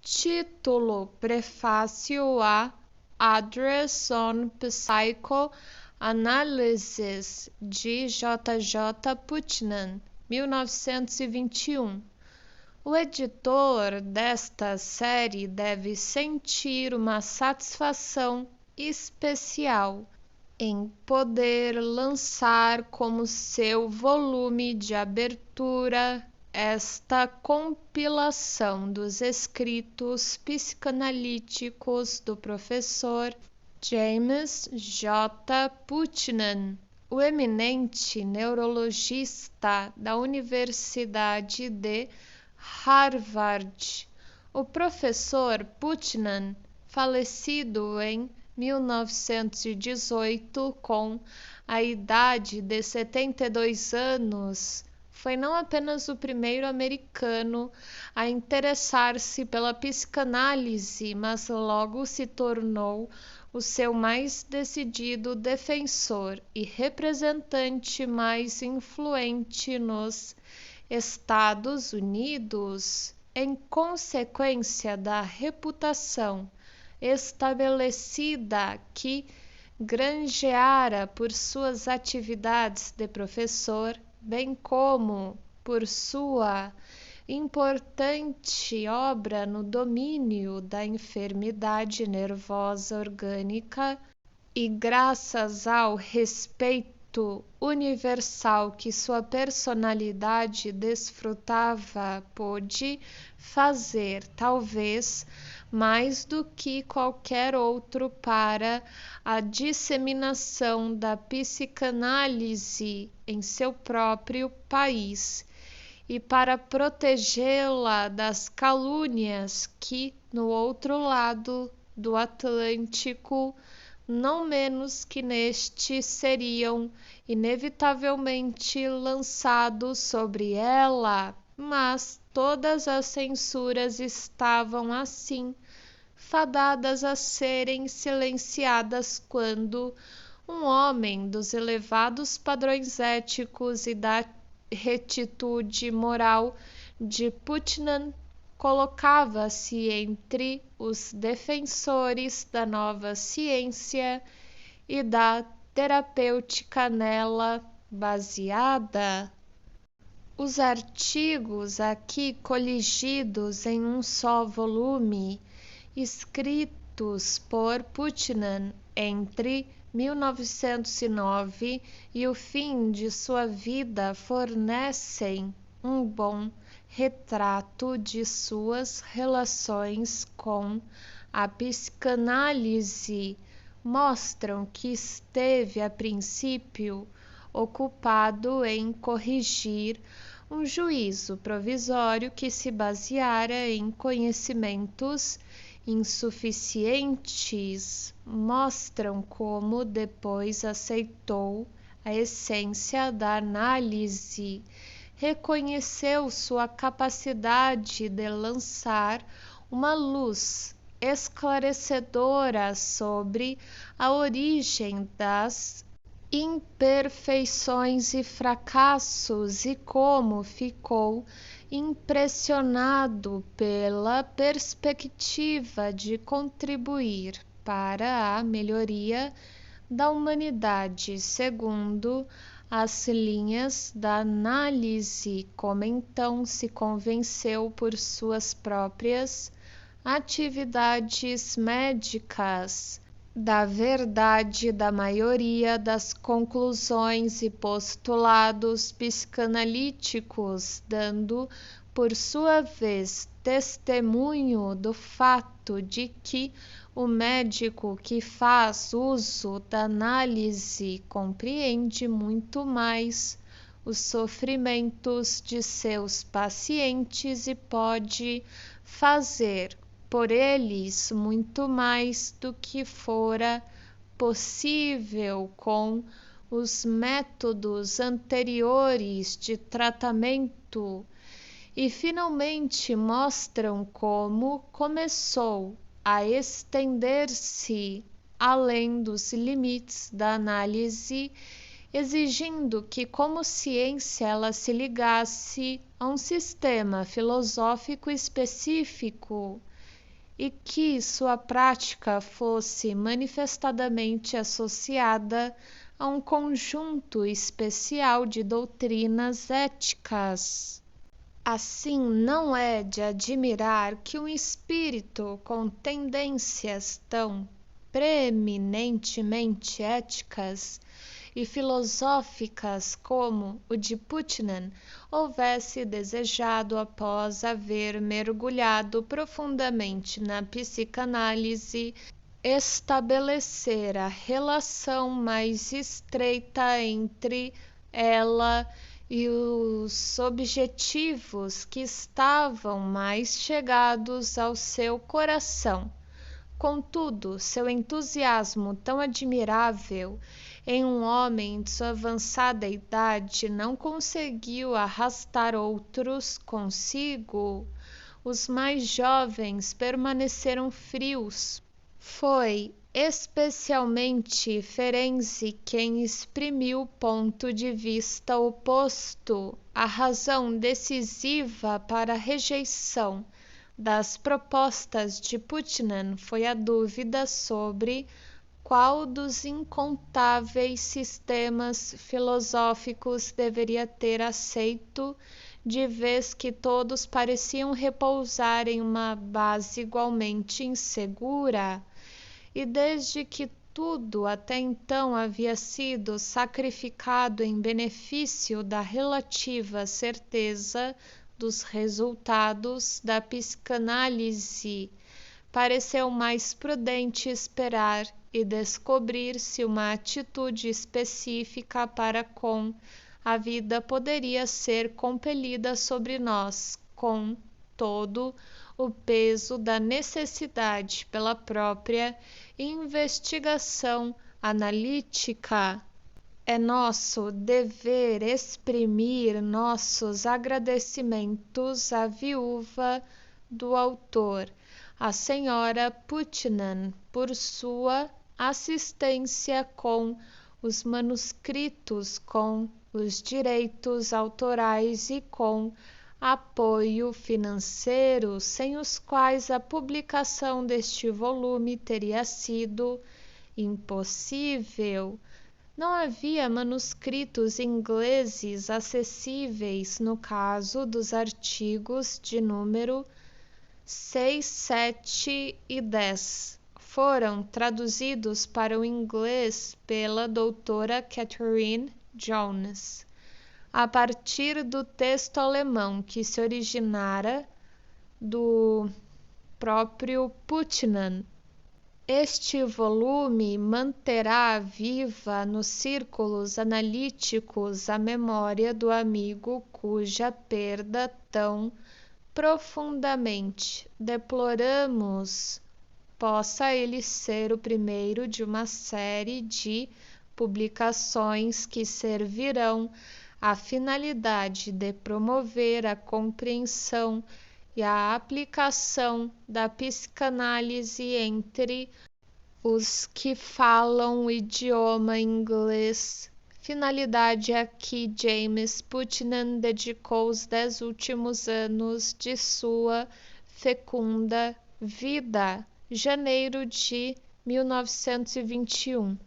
Título: Prefácio a Address on Psychoanalysis, de J. J. Putnam, 1921. O editor desta série deve sentir uma satisfação especial em poder lançar como seu volume de abertura esta compilação dos escritos psicanalíticos do professor James J. Putnam, o eminente neurologista da Universidade de Harvard. O professor Putnam, falecido em 1918 com a idade de 72 anos, foi não apenas o primeiro americano a interessar-se pela psicanálise, mas logo se tornou o seu mais decidido defensor e representante mais influente nos Estados Unidos, em consequência da reputação estabelecida que granjeara por suas atividades de professor, bem como por sua importante obra no domínio da enfermidade nervosa orgânica, e graças ao respeito universal que sua personalidade desfrutava, pôde fazer, talvez, mais do que qualquer outro para a disseminação da psicanálise em seu próprio país e para protegê-la das calúnias que, no outro lado do Atlântico, não menos que neste, seriam inevitavelmente lançados sobre ela, mas todas as censuras estavam assim fadadas a serem silenciadas quando um homem dos elevados padrões éticos e da retitude moral de Putnam colocava-se entre os defensores da nova ciência e da terapêutica nela baseada. Os artigos aqui coligidos em um só volume, escritos por Putnam entre 1909 e o fim de sua vida, fornecem um bom retrato de suas relações com a psicanálise. Mostram que esteve, a princípio, ocupado em corrigir um juízo provisório que se baseara em conhecimentos insuficientes. Mostram como depois aceitou a essência da análise, reconheceu sua capacidade de lançar uma luz esclarecedora sobre a origem das imperfeições e fracassos e como ficou impressionado pela perspectiva de contribuir para a melhoria da humanidade segundo as linhas da análise, como então se convenceu por suas próprias atividades médicas da verdade da maioria das conclusões e postulados psicanalíticos, dando por sua vez testemunho do fato de que o médico que faz uso da análise compreende muito mais os sofrimentos de seus pacientes e pode fazer por eles muito mais do que fora possível com os métodos anteriores de tratamento. E finalmente mostram como começou a estender-se além dos limites da análise, exigindo que como ciência ela se ligasse a um sistema filosófico específico e que sua prática fosse manifestadamente associada a um conjunto especial de doutrinas éticas. Assim, não é de admirar que um espírito com tendências tão preeminentemente éticas e filosóficas como o de Putnam houvesse desejado, após haver mergulhado profundamente na psicanálise, estabelecer a relação mais estreita entre ela e os objetivos que estavam mais chegados ao seu coração. Contudo, seu entusiasmo tão admirável em um homem de sua avançada idade não conseguiu arrastar outros consigo. Os mais jovens permaneceram frios. Foi especialmente Ferenczi quem exprimiu o ponto de vista oposto. A razão decisiva para a rejeição das propostas de Putnam foi a dúvida sobre qual dos incontáveis sistemas filosóficos deveria ter aceito, de vez que todos pareciam repousar em uma base igualmente insegura, e desde que tudo até então havia sido sacrificado em benefício da relativa certeza dos resultados da psicanálise, pareceu mais prudente esperar e descobrir se uma atitude específica para com a vida poderia ser compelida sobre nós com todo o peso da necessidade pela própria investigação analítica. É nosso dever exprimir nossos agradecimentos à viúva do autor, a senhora Putnam, por sua assistência com os manuscritos, com os direitos autorais e com apoio financeiro, sem os quais a publicação deste volume teria sido impossível. Não havia manuscritos ingleses acessíveis no caso dos artigos de número 6, 7 e 10. Foram traduzidos para o inglês pela doutora Catherine Jones, a partir do texto alemão que se originara do próprio Putnam. Este volume manterá viva nos círculos analíticos a memória do amigo cuja perda tão profundamente deploramos. Possa ele ser o primeiro de uma série de publicações que servirão à finalidade de promover a compreensão e a aplicação da psicanálise entre os que falam o idioma inglês, finalidade a que James Putnam dedicou os 10 últimos anos de sua fecunda vida. Janeiro de 1921.